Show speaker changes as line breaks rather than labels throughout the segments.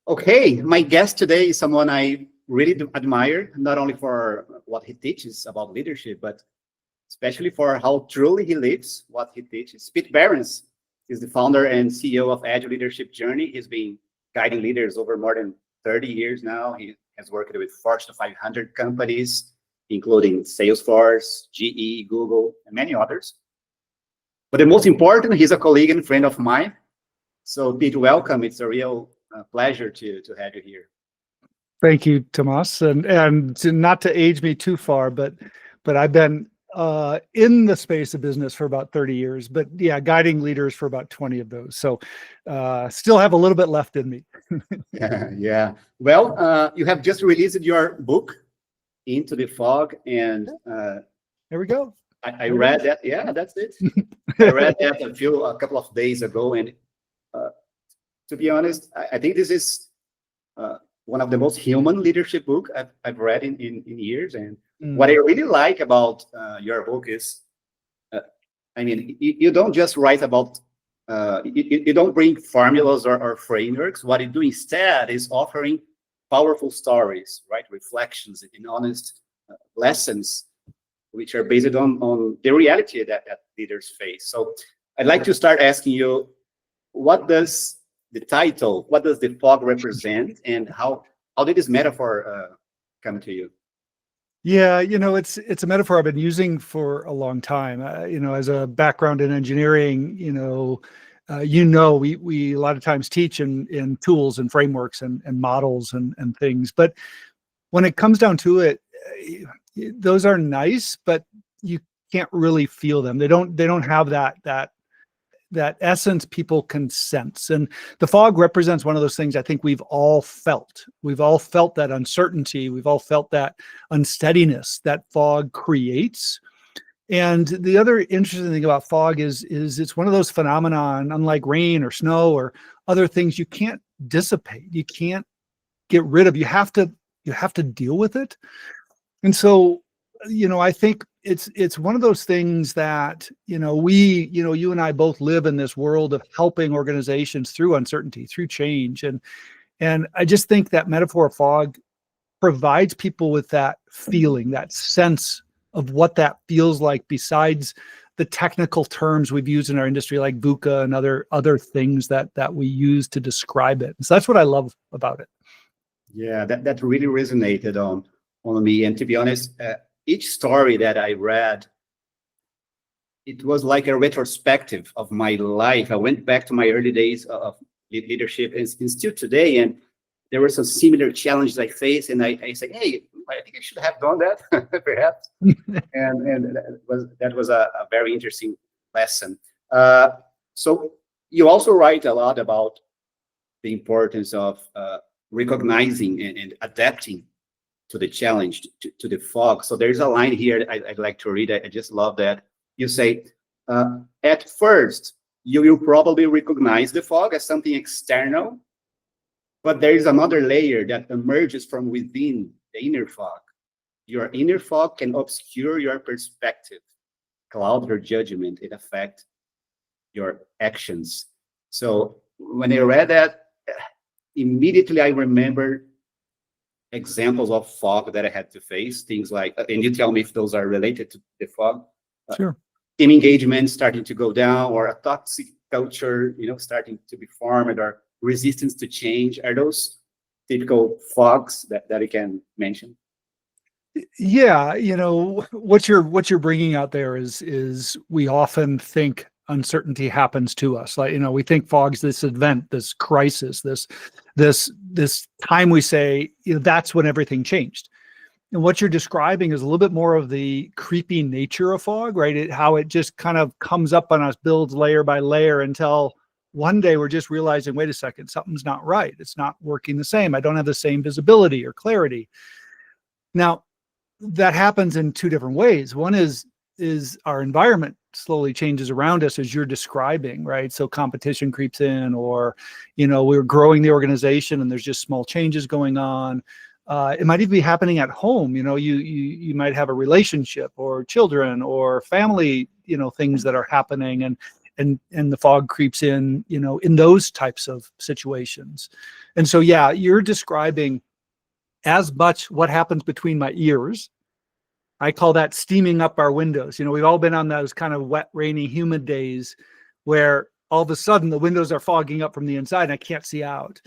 Okay, my guest today is someone I really do admire, not only for what he teaches about leadership, but especially for how truly he lives what he teaches. Behrens is the founder and CEO of Agile Leadership Journey. He's been guiding leaders over more than 30 years now. He has worked with Fortune 500 companies, including Salesforce, GE, Google, and many others. But the most important, he's a colleague and friend of mine. So, Pete, welcome. It's a real pleasure to have you here.
Thank you, Thomaz. And not to age me too far, but I've been in the space of business for about 30 years, but yeah, guiding leaders for about 20 of those. So still have a little bit left in me.
Yeah. Well, you have just released your book, Into the Fog, and
there we go.
I read that. Yeah, that's it. I read that a couple of days ago, and to be honest, I think this is one of the most human leadership book I've read in years. And what I really like about your book is, I mean, you don't just write about, you don't bring formulas or frameworks. What you do instead is offering powerful stories, right? Reflections and honest lessons, which are based on the reality that leaders face. So I'd like to start asking you, what does the title, what does the fog represent, and how did this metaphor come to you?
Yeah, it's a metaphor I've been using for a long time. As a background in engineering, we a lot of times teach in tools and frameworks and models and things. But when it comes down to it, those are nice, but you can't really feel them. They don't have that essence people can sense. And the fog represents one of those things I think we've all felt. We've all felt that uncertainty. We've all felt that unsteadiness that fog creates. And the other interesting thing about fog is it's one of those phenomenon, unlike rain or snow or other things, you can't dissipate. You can't get rid of. You have to deal with it. And so, I think it's one of those things that, you and I both live in this world of helping organizations through uncertainty, through change. And I just think that metaphor of fog provides people with that feeling, that sense of what that feels like, besides the technical terms we've used in our industry, like VUCA and other things that we use to describe it. So that's what I love about it.
Yeah, that really resonated on me. And to be honest, each story that I read, it was like a retrospective of my life. I went back to my early days of leadership and still today, and there were some similar challenges I faced, and I said, hey, I think I should have done that, perhaps. and that was a very interesting lesson. So you also write a lot about the importance of recognizing and adapting to the challenge, to the fog. So there's a line here I'd like to read. I just love that. You say, at first, you will probably recognize the fog as something external, but there is another layer that emerges from within the inner fog. Your inner fog can obscure your perspective, cloud your judgment, and affect your actions. So when I read that, immediately I remember examples of fog that I had to face, things like, and you tell me if those are related to the fog.
Sure.
Team engagement starting to go down, or a toxic culture, starting to be formed, or resistance to change. Are those typical fogs that you can mention?
Yeah, what you're bringing out there is we often think uncertainty happens to us. Like, we think fog's this event, this crisis, this time we say, that's when everything changed. And what you're describing is a little bit more of the creepy nature of fog, right? How it just kind of comes up on us, builds layer by layer, until one day we're just realizing, wait a second, something's not right. It's not working the same. I don't have the same visibility or clarity. Now, that happens in two different ways. One is our environment slowly changes around us, as you're describing, right? So competition creeps in, or, we're growing the organization and there's just small changes going on. It might even be happening at home. You might have a relationship or children or family, things that are happening, and and the fog creeps in, in those types of situations. And so, yeah, you're describing as much what happens between my ears. I call that steaming up our windows. We've all been on those kind of wet, rainy, humid days where all of a sudden the windows are fogging up from the inside and I can't see out.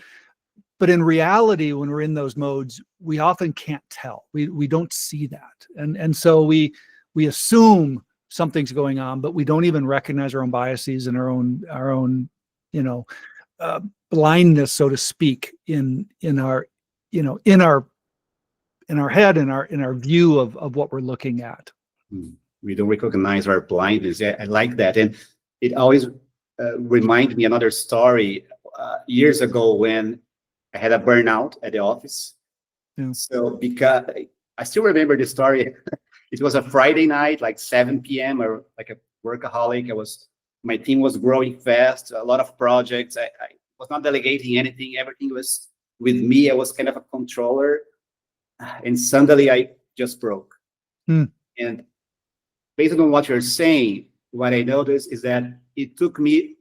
But in reality, when we're in those modes, we often can't tell. We don't see that. And so we assume something's going on, but we don't even recognize our own biases and our own blindness, so to speak, in our head, in our view of what we're looking at.
We don't recognize our blindness. I like that. And it always reminds me another story years ago when I had a burnout at the office.
Yeah.
So because I still remember the story. It was a Friday night, like 7 p.m. or like a workaholic. My team was growing fast, a lot of projects. I was not delegating anything. Everything was with me. I was kind of a controller. And suddenly I just broke. And based on what you're saying, what I noticed is that it took me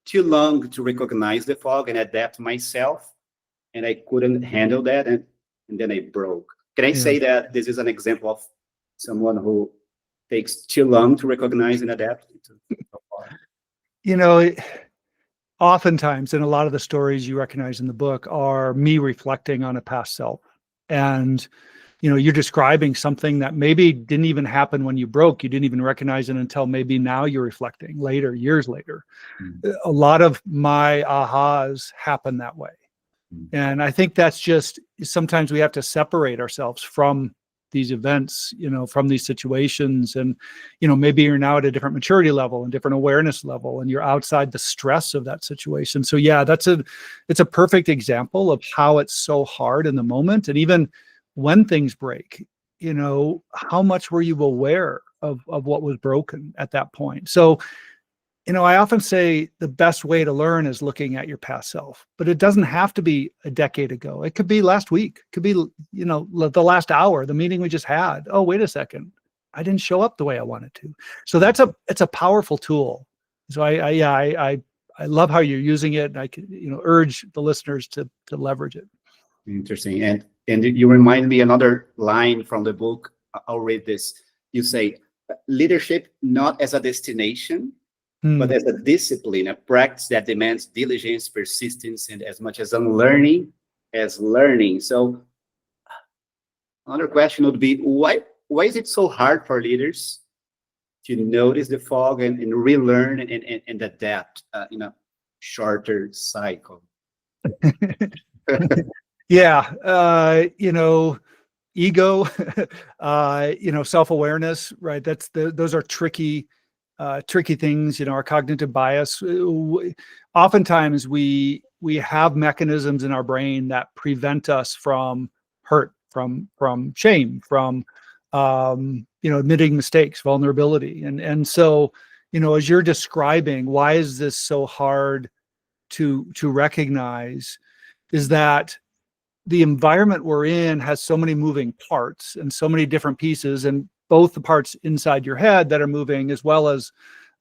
too long to recognize the fog and adapt myself. And I couldn't handle that. And then I broke. Can I say that this is an example of someone who takes too long to recognize and adapt?
Oftentimes, and a lot of the stories you recognize in the book are me reflecting on a past self. And, you're describing something that maybe didn't even happen when you broke. You didn't even recognize it until maybe now you're reflecting later, years later. A lot of my ahas happen that way. And I think that's just, sometimes we have to separate ourselves from these events, from these situations. And, maybe you're now at a different maturity level and different awareness level, and you're outside the stress of that situation. So yeah, it's a perfect example of how it's so hard in the moment. And even when things break, how much were you aware of what was broken at that point? So, I often say the best way to learn is looking at your past self, but it doesn't have to be a decade ago. It could be last week. It could be, the last hour, the meeting we just had. Oh, wait a second. I didn't show up the way I wanted to. So it's a powerful tool. So I love how you're using it. And I could, urge the listeners to leverage it.
Interesting. And you remind me another line from the book. I'll read this. You say, leadership not as a destination, but as a discipline, a practice that demands diligence, persistence, and as much as unlearning as learning. So another question would be, why is it so hard for leaders to notice the fog and relearn and adapt in a shorter cycle?
Yeah. Ego, self-awareness, right? Those are tricky things, our cognitive bias. Oftentimes we have mechanisms in our brain that prevent us from hurt, from shame, from, admitting mistakes, vulnerability. And so, as you're describing, why is this so hard to recognize, is that the environment we're in has so many moving parts and so many different pieces, and both the parts inside your head that are moving as well as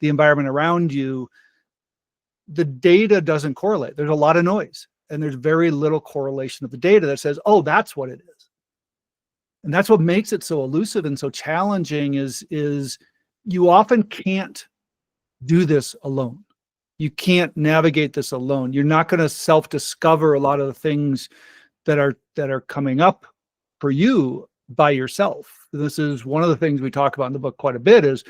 the environment around you. The data doesn't correlate. There's a lot of noise, and there's very little correlation of the data that says, oh, that's what it is. And that's what makes it so elusive and so challenging is you often can't do this alone. You can't navigate this alone. You're not going to self-discover a lot of the things that are coming up for you by yourself. This is one of the things we talk about in the book quite a bit is,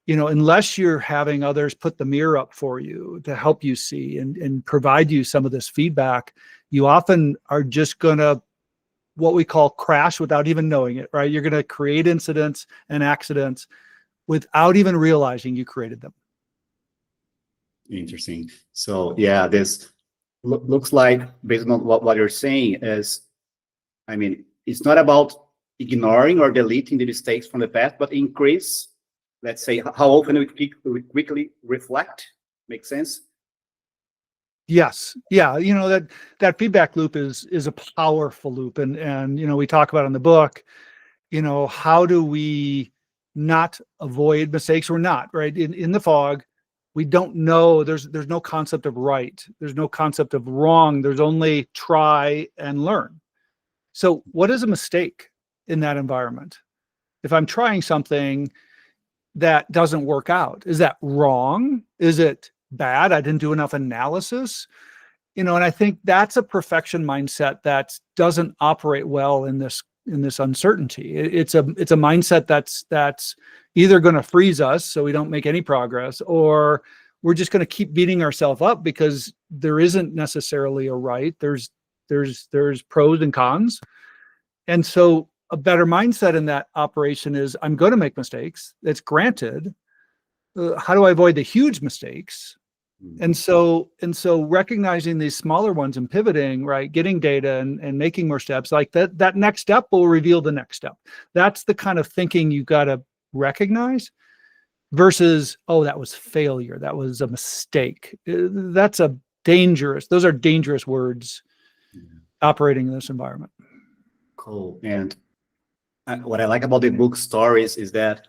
unless you're having others put the mirror up for you to help you see and provide you some of this feedback, you often are just going to, what we call crash without even knowing it, right? You're going to create incidents and accidents without even realizing you created them.
Interesting. So yeah, this looks like, based on what you're saying, is, it's not about ignoring or deleting the mistakes from the past, but increase, let's say, how often we quickly reflect. Makes sense?
Yes. Yeah. That feedback loop is a powerful loop. And we talk about in the book, how do we not avoid mistakes? We're not, right? In the fog, We don't know. There's no concept of right. There's no concept of wrong. There's only try and learn. So what is a mistake in that environment? If I'm trying something that doesn't work out, is that wrong? Is it bad? I didn't do enough analysis. And I think that's a perfection mindset that doesn't operate well in this uncertainty. It's a mindset that's either going to freeze us so we don't make any progress, or we're just going to keep beating ourselves up because there isn't necessarily a right. There's pros and cons. And so a better mindset in that operation is, I'm going to make mistakes. It's granted. How do I avoid the huge mistakes? And so recognizing these smaller ones and pivoting, right, getting data and making more steps, like that next step will reveal the next step. That's the kind of thinking you got to recognize versus, oh, that was failure. That was a mistake. Those are dangerous words operating in this environment.
Cool. And what I like about the book Stories is that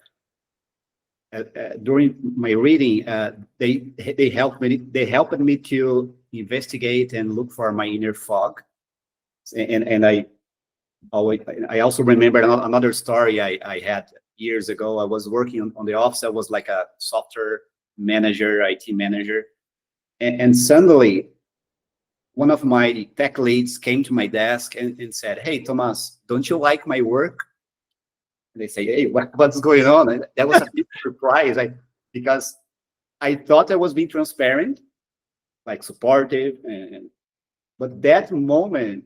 during my reading, they helped me to investigate and look for my inner fog, and I also remember another story I had years ago. I was working on the office. I was like a software manager, IT manager, and suddenly one of my tech leads came to my desk and said, "Hey, Thomaz, don't you like my work?" And they say, "Hey, what's going on?" And that was a big surprise, because I thought I was being transparent, like supportive, but that moment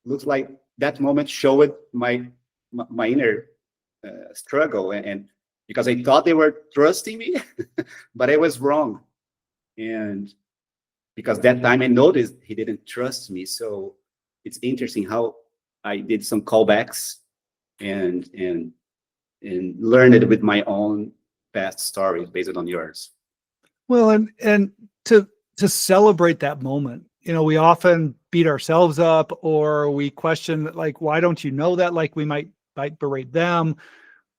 looks like that moment showed my inner struggle, and because I thought they were trusting me, but I was wrong, and because that time I noticed he didn't trust me. So it's interesting how I did some callbacks and learned it with my own past stories based on yours.
Well, and to celebrate that moment, we often beat ourselves up, or we question, like, why don't you know that? Like we might berate them,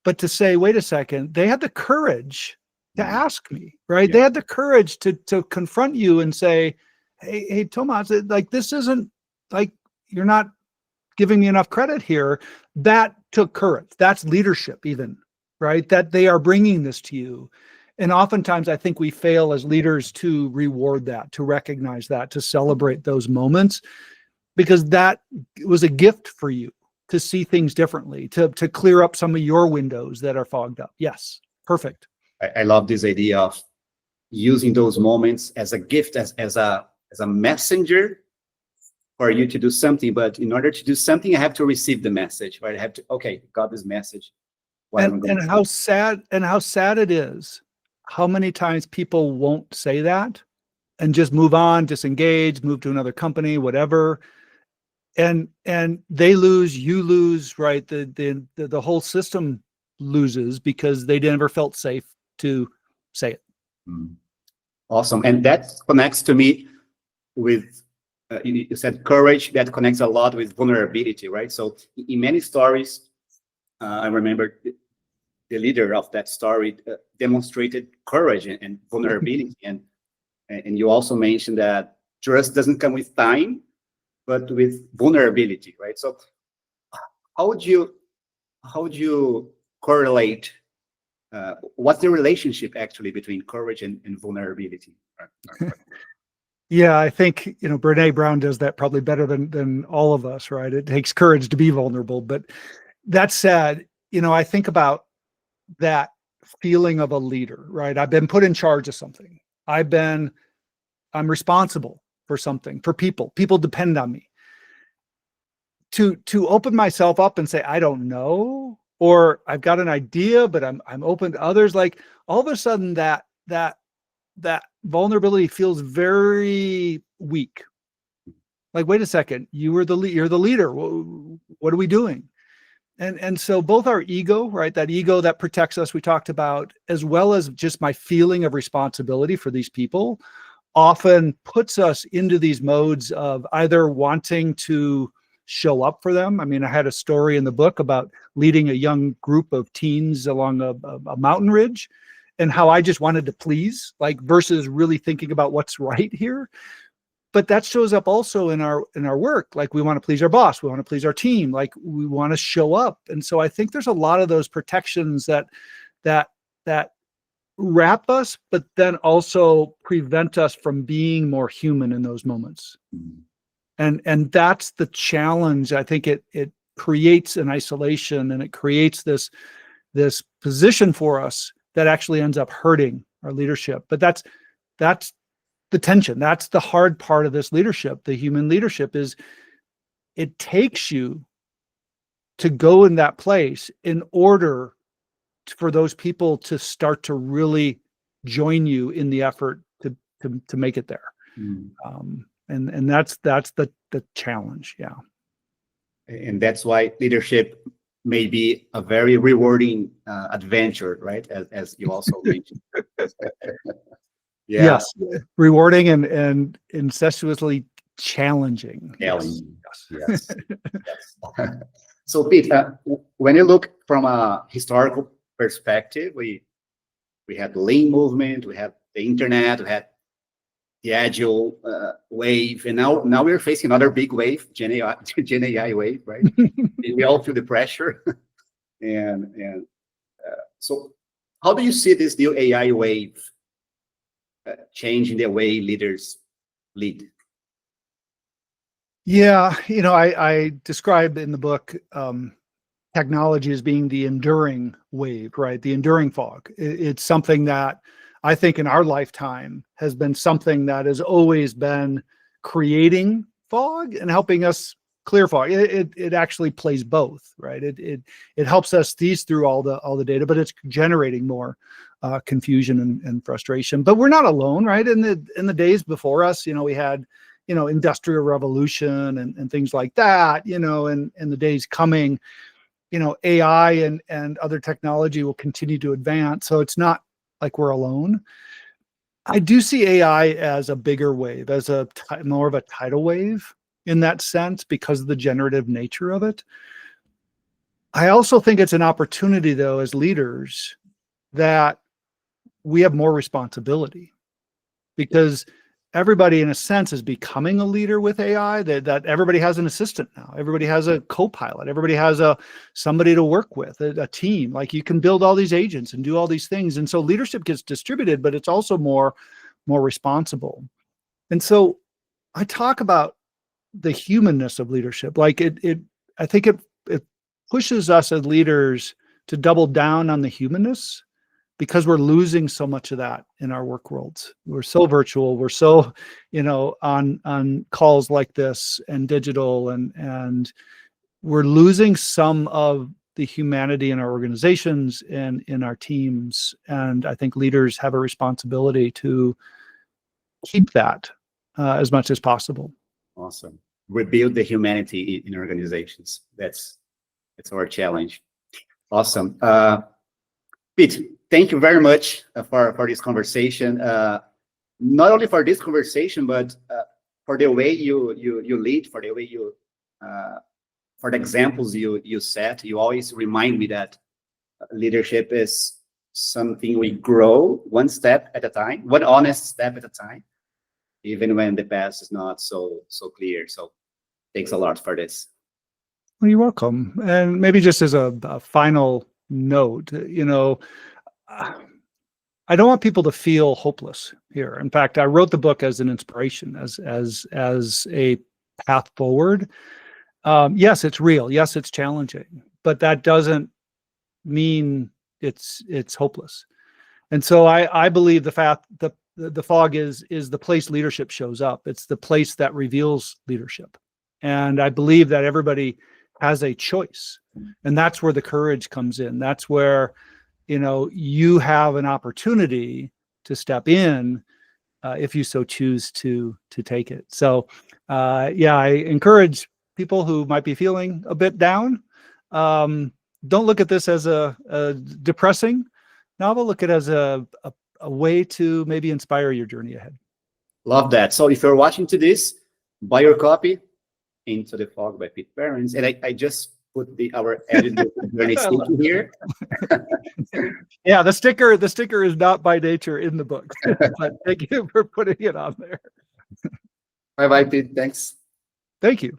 but to say, wait a second, they had the courage to ask me, right? Yeah. They had the courage to confront you and say, hey, Thomaz, like, this isn't, like, you're not giving me enough credit here. That took courage. That's leadership even, right? That they are bringing this to you. And oftentimes I think we fail as leaders to reward that, to recognize that, to celebrate those moments, because that was a gift for you to see things differently, to clear up some of your windows that are fogged up. Yes, perfect.
I love this idea of using those moments as a gift, as a messenger for you to do something. But in order to do something, I have to receive the message, right? I have to, okay, got this message.
And how sad it is, how many times people won't say that and just move on, disengage, move to another company, whatever. And they lose, you lose, right? The whole system loses because they never felt safe to say it.
Awesome. And that connects to me with, you said courage, that connects a lot with vulnerability, right? So in many stories, I remember the leader of that story demonstrated courage and vulnerability. and you also mentioned that trust doesn't come with time, but with vulnerability, right? So how would you correlate, what's the relationship actually between courage and vulnerability?
Yeah, I think, Brené Brown does that probably better than all of us, right? It takes courage to be vulnerable. But that said, I think about that feeling of a leader, right? I've been put in charge of something. I'm responsible for something, for people. People depend on me. To open myself up and say, I don't know, or I've got an idea, but I'm open to others. Like, all of a sudden that vulnerability feels very weak. Like, wait a second, you're the leader. What are we doing? And so both our ego, right, that ego that protects us, we talked about, as well as just my feeling of responsibility for these people, often puts us into these modes of either wanting to show up for them. I mean, I had a story in the book about leading a young group of teens along a mountain ridge. and how I just wanted to please, like versus really thinking about what's right here. But that shows up also in our work. Like we want to please our boss, we want to please our team, like we want to show up. And so I think there's a lot of those protections that wrap us, but then also prevent us from being more human in those moments. And that's the challenge. I think it creates an isolation, and it creates this position for us that actually ends up hurting our leadership. But that's the tension. That's the hard part of this leadership. The human leadership is it takes you to go in that place in order for those people to start to really join you in the effort to make it there. And that's the challenge. Yeah.
And that's why leadership may be a very rewarding adventure, right? As you also mentioned.
Yes, rewarding and incestuously challenging.
Yes. So Pete, when you look from a historical perspective, we had the lean movement, we had the internet, we had the agile wave, and now we're facing another big wave, Gen AI wave, right? We all feel the pressure, and so how do you see this new AI wave changing the way leaders lead?
Yeah, I describe in the book technology as being the enduring wave, right? The enduring fog. It's something that I think in our lifetime has been something that has always been creating fog and helping us clear fog. It actually plays both, right? It helps us tease through all the data, but it's generating more confusion and frustration. But we're not alone, right? In the days before us, we had industrial revolution and things like that, and in the days coming, AI and other technology will continue to advance. So it's not like we're alone. I do see AI as a bigger wave, as more of a tidal wave in that sense because of the generative nature of it. I also think it's an opportunity, though, as leaders, that we have more responsibility because everybody, in a sense, is becoming a leader with AI. That everybody has an assistant now. Everybody has a co-pilot. Everybody has somebody to work with, a team. Like you can build all these agents and do all these things. And so leadership gets distributed, but it's also more responsible. And so I talk about the humanness of leadership. Like I think it pushes us as leaders to double down on the humanness, because we're losing so much of that in our work worlds. We're so virtual. We're so, on calls like this and digital, and we're losing some of the humanity in our organizations and in our teams. And I think leaders have a responsibility to keep that as much as possible.
Awesome. Rebuild the humanity in organizations. That's our challenge. Awesome. Pete, thank you very much for this conversation. Not only for this conversation, but for the way you lead, for the way for the examples you set. You always remind me that leadership is something we grow one step at a time, one honest step at a time, even when the path is not so clear. So thanks a lot for this.
Well, you're welcome. And maybe just as a final note, I don't want people to feel hopeless here. In fact, I wrote the book as an inspiration, as a path forward. Yes, it's real. Yes, it's challenging, but that doesn't mean it's hopeless. And so I believe the fog is the place leadership shows up. It's the place that reveals leadership. And I believe that everybody has a choice, and that's where the courage comes in. That's where you have an opportunity to step in if you so choose to take it. So I encourage people who might be feeling a bit down, don't look at this as a depressing novel. Look at it as a way to maybe inspire your journey ahead.
Love that. So if you're watching to this, buy your copy, Into the Fog by Pete Behrens. And I just put our Agile Journey sticker here.
Yeah, the sticker is not by nature in the book, but thank you for putting it on there.
Bye-bye, Pete. Thanks.
Thank you.